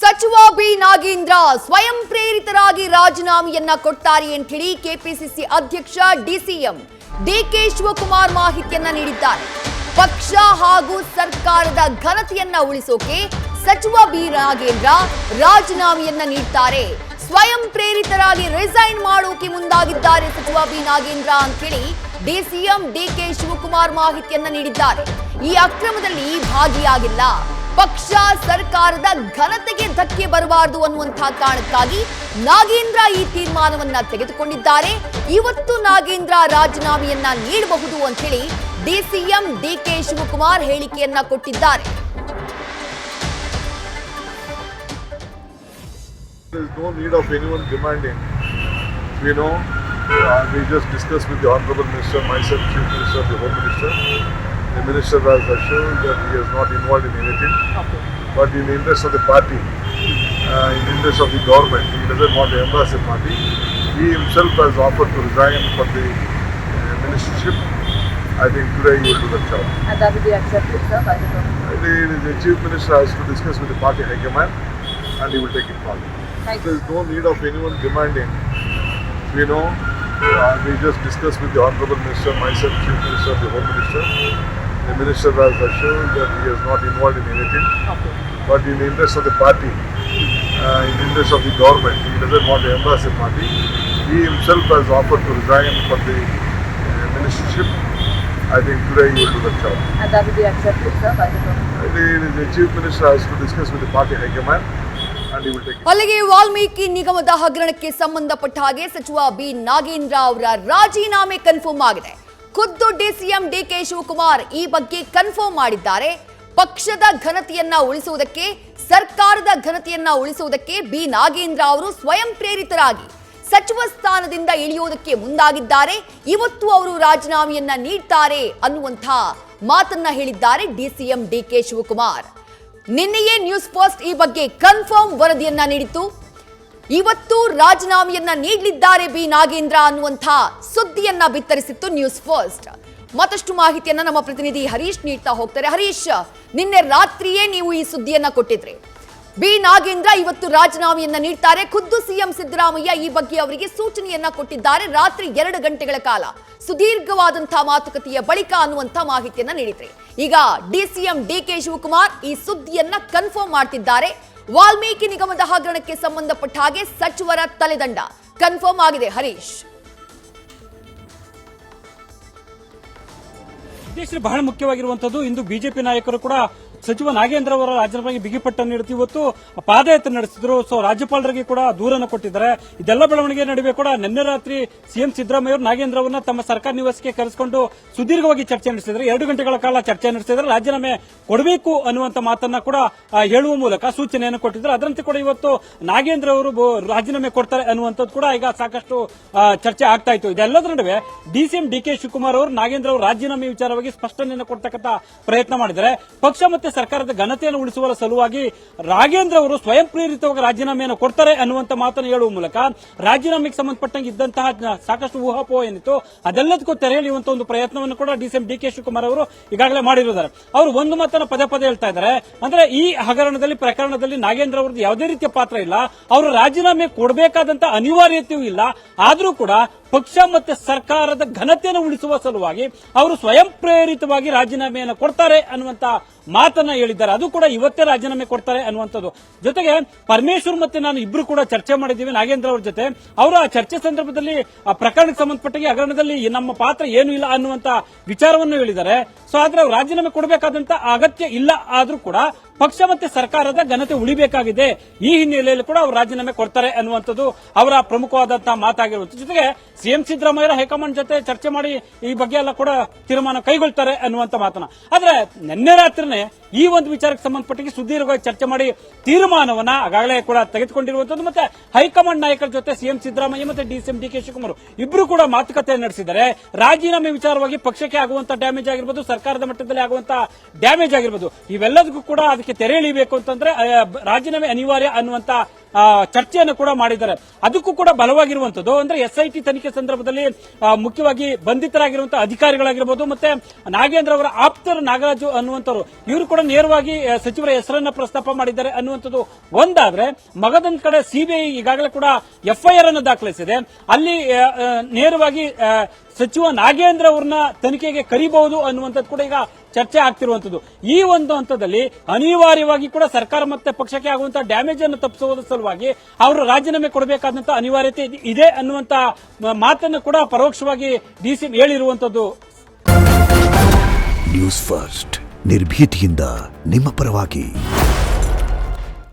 ಸಚಿವ ಬಿ ನಾಗೇಂದ್ರ ಸ್ವಯಂ ಪ್ರೇರಿತರಾಗಿ ರಾಜೀನಾಮೆಯನ್ನ ಕೊಡ್ತಾರೆ ಅಂತ ಹೇಳಿ ಕೆಪಿಸಿಸಿ ಅಧ್ಯಕ್ಷ ಡಿಸಿಎಂ ಡಿಕೆ ಶಿವಕುಮಾರ್ ಮಾಹಿತಿಯನ್ನ ನೀಡಿದ್ದಾರೆ. ಪಕ್ಷ ಹಾಗೂ ಸರ್ಕಾರದ ಘನತೆಯನ್ನ ಉಳಿಸೋಕೆ ಸಚಿವ ಬಿ ನಾಗೇಂದ್ರ ರಾಜೀನಾಮೆಯನ್ನ ನೀಡ್ತಾರೆ. ಸ್ವಯಂ ಪ್ರೇರಿತರಾಗಿ ರಿಸೈನ್ ಮಾಡೋಕೆ ಮುಂದಾಗಿದ್ದಾರೆ ಸಚಿವ ಬಿ ನಾಗೇಂದ್ರ ಅಂತ ಹೇಳಿ ಡಿಸಿಎಂ ಡಿಕೆ ಶಿವಕುಮಾರ್ ಮಾಹಿತಿಯನ್ನ ನೀಡಿದ್ದಾರೆ. ಈ ಅಕ್ರಮದಲ್ಲಿ ಭಾಗಿಯಾಗಿಲ್ಲ, ಪಕ್ಷ ಸರ್ಕಾರದ ಘನತೆಗೆ ಧಕ್ಕೆ ಬರಬಾರದು ಅನ್ನುವಂತಹ ಕಾರಣಕ್ಕಾಗಿ ನಾಗೇಂದ್ರ ಈ ತೀರ್ಮಾನವನ್ನ ತೆಗೆದುಕೊಂಡಿದ್ದಾರೆ. ಇವತ್ತು ನಾಗೇಂದ್ರ ರಾಜೀನಾಮೆಯನ್ನ ನೀಡಬಹುದು ಅಂತ ಹೇಳಿ ಡಿಸಿಎಂ ಡಿಕೆ ಶಿವಕುಮಾರ್ ಹೇಳಿಕೆಯನ್ನ ಕೊಟ್ಟಿದ್ದಾರೆ. There is no need of anyone demanding. We just discussed with the Honorable Minister, myself, Chief Minister, the Home Minister. The Minister has assured that he is not involved in anything. Okay. But in the interest of the party, in the interest of the government, he doesn't want to embarrass the party. He himself has offered to resign from the ministership. I think today he will do the job. And that will be accepted, sir, by the government? The Chief Minister has to discuss with the party high command and he will take it forward. There is no need of anyone demanding. We just discussed with the Honorable Minister, myself, Chief Minister, the Home Minister. The Minister has assured that he is not involved in anything. Okay. But in the interest of the party, in the interest of the government, he doesn't want to embarrass the party. He himself has offered to resign from the ministership. I think today he will do the job. And that will be accepted, sir, by the government? The Chief Minister has to discuss with the party high command. ಅಲ್ಲಿಗೆ ವಾಲ್ಮೀಕಿ ನಿಗಮದ ಹಗರಣಕ್ಕೆ ಸಂಬಂಧಪಟ್ಟ ಹಾಗೆ ಸಚಿವ B Nagendra ಅವರ ರಾಜೀನಾಮೆ confirm ಆಗಿದೆ. ಖುದ್ದು ಡಿಸಿಎಂ ಡಿಕೆ ಶಿವಕುಮಾರ್ ಈ ಬಗ್ಗೆ ಕನ್ಫರ್ಮ್ ಮಾಡಿದ್ದಾರೆ. ಪಕ್ಷದ ಘನತೆಯನ್ನ ಉಳಿಸುವುದಕ್ಕೆ, ಸರ್ಕಾರದ ಘನತೆಯನ್ನ ಉಳಿಸುವುದಕ್ಕೆ ಬಿ ನಾಗೇಂದ್ರ ಅವರು ಸ್ವಯಂ ಪ್ರೇರಿತರಾಗಿ ಸಚಿವ ಸ್ಥಾನದಿಂದ ಇಳಿಯುವುದಕ್ಕೆ ಮುಂದಾಗಿದ್ದಾರೆ. ಇವತ್ತು ಅವರು ರಾಜೀನಾಮೆಯನ್ನ ನೀಡ್ತಾರೆ ಅನ್ನುವಂಥ ಮಾತನ್ನ ಹೇಳಿದ್ದಾರೆ ಡಿಸಿಎಂ ಡಿಕೆ ಶಿವಕುಮಾರ್. ನಿನ್ನೆಯೇ ನ್ಯೂಸ್ ಫಸ್ಟ್ ಈ ಬಗ್ಗೆ ಕನ್ಫರ್ಮ್ ವರದಿಯನ್ನ ನೀಡಿತ್ತು. ಇವತ್ತು ರಾಜೀನಾಮೆಯನ್ನ ನೀಡಲಿದ್ದಾರೆ ಬಿ ನಾಗೇಂದ್ರ ಅನ್ನುವಂಥ ಸುದ್ದಿಯನ್ನ ಬಿತ್ತರಿಸಿತ್ತು ನ್ಯೂಸ್ ಫಸ್ಟ್. ಮತ್ತಷ್ಟು ಮಾಹಿತಿಯನ್ನ ನಮ್ಮ ಪ್ರತಿನಿಧಿ ಹರೀಶ್ ನೀಡ್ತಾ ಹೋಗ್ತಾರೆ. ಹರೀಶ್, ನಿನ್ನೆ ರಾತ್ರಿಯೇ ನೀವು ಈ ಸುದ್ದಿಯನ್ನ ಕೊಟ್ಟಿದ್ರಿ. ಬಿ ನಾಗೇಂದ್ರ ಇವತ್ತು ರಾಜೀನಾಮೆಯನ್ನ ನೀಡ್ತಾರೆ. ಖುದ್ದು ಸಿಎಂ ಸಿದ್ದರಾಮಯ್ಯ ಈ ಬಗ್ಗೆ ಅವರಿಗೆ ಸೂಚನೆಯನ್ನ ಕೊಟ್ಟಿದ್ದಾರೆ. ರಾತ್ರಿ 2 ಗಂಟೆಗಳ ಕಾಲ ಸುದೀರ್ಘವಾದಂತಹ ಮಾತುಕತೆಯ ಬಳಿಕ ಅನ್ನುವಂಥ ಮಾಹಿತಿಯನ್ನ ನೀಡಿದ್ರಿ. ಈಗ ಡಿಸಿಎಂ ಡಿಕೆ ಶಿವಕುಮಾರ್ ಈ ಸುದ್ದಿಯನ್ನ ಕನ್ಫರ್ಮ್ ಮಾಡ್ತಿದ್ದಾರೆ. ವಾಲ್ಮೀಕಿ ನಿಗಮದ ಹಗರಣಕ್ಕೆ ಸಂಬಂಧಪಟ್ಟ ಹಾಗೆ ಸಚಿವರ ತಲೆದಂಡ ಕನ್ಫರ್ಮ್ ಆಗಿದೆ. ಹರೀಶ್, ಬಹಳ ಮುಖ್ಯವಾಗಿರುವಂತದ್ದು ಇಂದು ಬಿಜೆಪಿ ನಾಯಕರು ಕೂಡ ಸಚಿವ ನಾಗೇಂದ್ರ ಅವರ ರಾಜೀನಾಮೆಗೆ ಬಿಗಿಪಟ್ಟನ್ನು ನೀಡುತ್ತಿ ಇವತ್ತು ಪಾದಯಾತ್ರೆ ನಡೆಸಿದ್ರು. ಸೊ ರಾಜ್ಯಪಾಲರಿಗೆ ಕೂಡ ದೂರನ್ನು ಕೊಟ್ಟಿದ್ದಾರೆ. ಇದೆಲ್ಲ ಬೆಳವಣಿಗೆ ನಡುವೆ ಕೂಡ ನಿನ್ನೆ ರಾತ್ರಿ ಸಿಎಂ ಸಿದ್ದರಾಮಯ್ಯ ಅವರು ನಾಗೇಂದ್ರ ಅವರನ್ನ ತಮ್ಮ ಸರ್ಕಾರ ನಿವಾಸಕ್ಕೆ ಕರೆಸಿಕೊಂಡು ಸುದೀರ್ಘವಾಗಿ ಚರ್ಚೆ ನಡೆಸಿದ್ದಾರೆ. 2 ಗಂಟೆಗಳ ಕಾಲ ಚರ್ಚೆ ನಡೆಸಿದ್ದಾರೆ. ರಾಜೀನಾಮೆ ಕೊಡಬೇಕು ಅನ್ನುವಂತ ಮಾತನ್ನ ಕೂಡ ಹೇಳುವ ಮೂಲಕ ಸೂಚನೆಯನ್ನು ಕೊಟ್ಟಿದ್ದಾರೆ. ಅದರಂತೆ ಕೂಡ ಇವತ್ತು ನಾಗೇಂದ್ರ ಅವರು ರಾಜೀನಾಮೆ ಕೊಡ್ತಾರೆ ಅನ್ನುವಂಥದ್ದು ಕೂಡ ಈಗ ಸಾಕಷ್ಟು ಚರ್ಚೆ ಆಗ್ತಾ ಇತ್ತು. ಇದೆಲ್ಲದರ ನಡುವೆ ಡಿಸಿಎಂ ಡಿಕೆ ಶಿವಕುಮಾರ್ ಅವರು ನಾಗೇಂದ್ರ ಅವರು ರಾಜೀನಾಮೆ ವಿಚಾರವಾಗಿ ಸ್ಪಷ್ಟನೆಯನ್ನು ಕೊಡ್ತಕ್ಕಂಥ ಪ್ರಯತ್ನ ಮಾಡಿದ್ದಾರೆ. ಪಕ್ಷ ಮತ್ತೆ ಸರ್ಕಾರದ ಘನತೆಯನ್ನು ಉಳಿಸುವ ಸಲುವಾಗಿ ನಾಗೇಂದ್ರ ಅವರು ಸ್ವಯಂ ಪ್ರೇರಿತವಾಗಿ ರಾಜೀನಾಮೆಯನ್ನು ಕೊಡ್ತಾರೆ ಅನ್ನುವಂತ ಮಾತನ್ನು ಹೇಳುವ ಮೂಲಕ ರಾಜೀನಾಮೆಗೆ ಸಂಬಂಧಪಟ್ಟಂಗೆ ಇದ್ದಂತಹ ಸಾಕಷ್ಟು ಊಹಾಪೋಹ ಏನಿತ್ತು ಅದೆಲ್ಲದಕ್ಕೂ ತೆರೆ ಎಳೆಯುವಂತಹ ಒಂದು ಪ್ರಯತ್ನವನ್ನು ಕೂಡ ಡಿಸಿಎಂ ಡಿಕೆ ಶಿವಕುಮಾರ್ ಅವರು ಈಗಾಗಲೇ ಮಾಡಿರುತ್ತಾರೆ. ಅವರು ಒಂದು ಮಾತನ್ನು ಪದೇ ಪದೇ ಹೇಳ್ತಾ ಇದ್ದಾರೆ. ಅಂದ್ರೆ ಈ ಹಗರಣದಲ್ಲಿ ಪ್ರಕರಣದಲ್ಲಿ ನಾಗೇಂದ್ರ ಅವರದ್ದು ಯಾವುದೇ ರೀತಿಯ ಪಾತ್ರ ಇಲ್ಲ, ಅವರು ರಾಜೀನಾಮೆ ಕೊಡಬೇಕಾದಂತ ಅನಿವಾರ್ಯತೆಯೂ ಇಲ್ಲ. ಆದರೂ ಕೂಡ ಪಕ್ಷ ಮತ್ತೆ ಸರ್ಕಾರದ ಘನತೆಯನ್ನು ಉಳಿಸುವ ಸಲುವಾಗಿ ಅವರು ಸ್ವಯಂ ಪ್ರೇರಿತವಾಗಿ ರಾಜೀನಾಮೆಯನ್ನು ಕೊಡ್ತಾರೆ ಅನ್ನುವಂತ ಮಾತನ್ನ ಹೇಳಿದ್ದಾರೆ. ಅದು ಕೂಡ ಇವತ್ತೇ ರಾಜೀನಾಮೆ ಕೊಡ್ತಾರೆ ಅನ್ನುವಂಥದ್ದು. ಜೊತೆಗೆ ಪರಮೇಶ್ವರ್ ಮತ್ತೆ ನಾನು ಇಬ್ರು ಕೂಡ ಚರ್ಚೆ ಮಾಡಿದ್ದೀವಿ ನಾಗೇಂದ್ರ ಅವರ ಜೊತೆ. ಅವರು ಆ ಚರ್ಚೆ ಸಂದರ್ಭದಲ್ಲಿ ಆ ಪ್ರಕರಣಕ್ಕೆ ಸಂಬಂಧಪಟ್ಟ ಹಗರಣದಲ್ಲಿ ನಮ್ಮ ಪಾತ್ರ ಏನು ಇಲ್ಲ ಅನ್ನುವಂತ ವಿಚಾರವನ್ನು ಹೇಳಿದ್ದಾರೆ. ಸೊ ಆದ್ರೆ ಅವರು ರಾಜೀನಾಮೆ ಕೊಡಬೇಕಾದಂತ ಅಗತ್ಯ ಇಲ್ಲ. ಆದ್ರೂ ಕೂಡ ಪಕ್ಷ ಮತ್ತೆ ಸರ್ಕಾರದ ಘನತೆ ಉಳಿಬೇಕಾಗಿದೆ. ಈ ಹಿನ್ನೆಲೆಯಲ್ಲಿ ಕೂಡ ಅವರು ರಾಜೀನಾಮೆ ಕೊಡ್ತಾರೆ ಅನ್ನುವಂಥದ್ದು ಅವರ ಪ್ರಮುಖವಾದಂತಹ ಮಾತಾಗಿರುವುದು. ಜೊತೆಗೆ ಸಿಎಂ ಸಿದ್ದರಾಮಯ್ಯ ಹೈಕಮಾಂಡ್ ಜೊತೆ ಚರ್ಚೆ ಮಾಡಿ ಈ ಬಗ್ಗೆ ಎಲ್ಲ ಕೂಡ ತೀರ್ಮಾನ ಕೈಗೊಳ್ತಾರೆ ಅನ್ನುವಂತ ಮಾತನ್ನ. ಆದ್ರೆ ನಿನ್ನೆ ರಾತ್ರಿನೇ ಈ ಒಂದು ವಿಚಾರಕ್ಕೆ ಸಂಬಂಧಪಟ್ಟ ಸುದೀರ್ಘವಾಗಿ ಚರ್ಚೆ ಮಾಡಿ ತೀರ್ಮಾನವನ್ನ ಆಗಾಗಲೇ ಕೂಡ ತೆಗೆದುಕೊಂಡಿರುವಂತದ್ದು. ಮತ್ತೆ ಹೈಕಮಾಂಡ್ ನಾಯಕರ ಜೊತೆ ಸಿಎಂ ಸಿದ್ದರಾಮಯ್ಯ ಮತ್ತೆ ಡಿಸಿಎಂ ಡಿಕೆ ಶಿವಕುಮಾರ್ ಇಬ್ರು ಕೂಡ ಮಾತುಕತೆ ನಡೆಸಿದ್ದಾರೆ. ರಾಜೀನಾಮೆ ವಿಚಾರವಾಗಿ ಪಕ್ಷಕ್ಕೆ ಆಗುವಂತ ಡ್ಯಾಮೇಜ್ ಆಗಿರ್ಬೋದು, ಸರ್ಕಾರದ ಮಟ್ಟದಲ್ಲಿ ಆಗುವಂತ ಡ್ಯಾಮೇಜ್ ಆಗಿರ್ಬೋದು, ಇವೆಲ್ಲದಕ್ಕೂ ಕೂಡ ಅದಕ್ಕೆ ತೆರೆ ಎಳಿಬೇಕು ಅಂತಂದ್ರೆ ರಾಜೀನಾಮೆ ಅನಿವಾರ್ಯ ಅನ್ನುವಂತ ಚರ್ಚೆಯನ್ನು ಕೂಡ ಮಾಡಿದ್ದಾರೆ. ಅದಕ್ಕೂ ಕೂಡ ಬಲವಾಗಿರುವಂತದ್ದು ಅಂದ್ರೆ SIT ತನಿಖೆ ಸಂದರ್ಭದಲ್ಲಿ ಮುಖ್ಯವಾಗಿ ಬಂಧಿತರಾಗಿರುವಂತಹ ಅಧಿಕಾರಿಗಳಾಗಿರ್ಬೋದು ಮತ್ತೆ ನಾಗೇಂದ್ರ ಅವರ ಆಪ್ತರು ನಾಗರಾಜು ಅನ್ನುವಂಥವ್ರು ಇವರು ಕೂಡ ನೇರವಾಗಿ ಸಚಿವರ ಹೆಸರನ್ನ ಪ್ರಸ್ತಾಪ ಮಾಡಿದ್ದಾರೆ ಅನ್ನುವಂಥದ್ದು ಒಂದಾದ್ರೆ, ಮಗದೊಂದು ಕಡೆ CBI ಈಗಾಗಲೇ ಕೂಡ FIR ಅನ್ನು ದಾಖಲಿಸಿದೆ. ಅಲ್ಲಿ ನೇರವಾಗಿ ಸಚಿವ ನಾಗೇಂದ್ರ ಅವ್ರನ್ನ ತನಿಖೆಗೆ ಕರಿಬಹುದು ಅನ್ನುವಂಥದ್ದು ಕೂಡ ಈಗ ಚರ್ಚೆ ಆಗ್ತಿರುವಂತದ್ದು. ಈ ಒಂದು ಹಂತದಲ್ಲಿ ಅನಿವಾರ್ಯವಾಗಿ ಕೂಡ ಸರ್ಕಾರ ಮತ್ತೆ ಪಕ್ಷಕ್ಕೆ ಆಗುವಂತಹ ಡ್ಯಾಮೇಜ್ ಅನ್ನು ತಪ್ಪಿಸುವುದರ ಸಲುವಾಗಿ ಅವರು ರಾಜೀನಾಮೆ ಕೊಡಬೇಕಾದಂತಹ ಅನಿವಾರ್ಯತೆ ಇದೆ ಅನ್ನುವಂತ ಮಾತನ್ನು ಕೂಡ ಪರೋಕ್ಷವಾಗಿ DCM ಹೇಳಿರುವಂತದ್ದು. ನ್ಯೂಸ್ ಫಸ್ಟ್ ನಿರ್ಭೀತಿಯಿಂದ ನಿಮ್ಮ ಪರವಾಗಿ.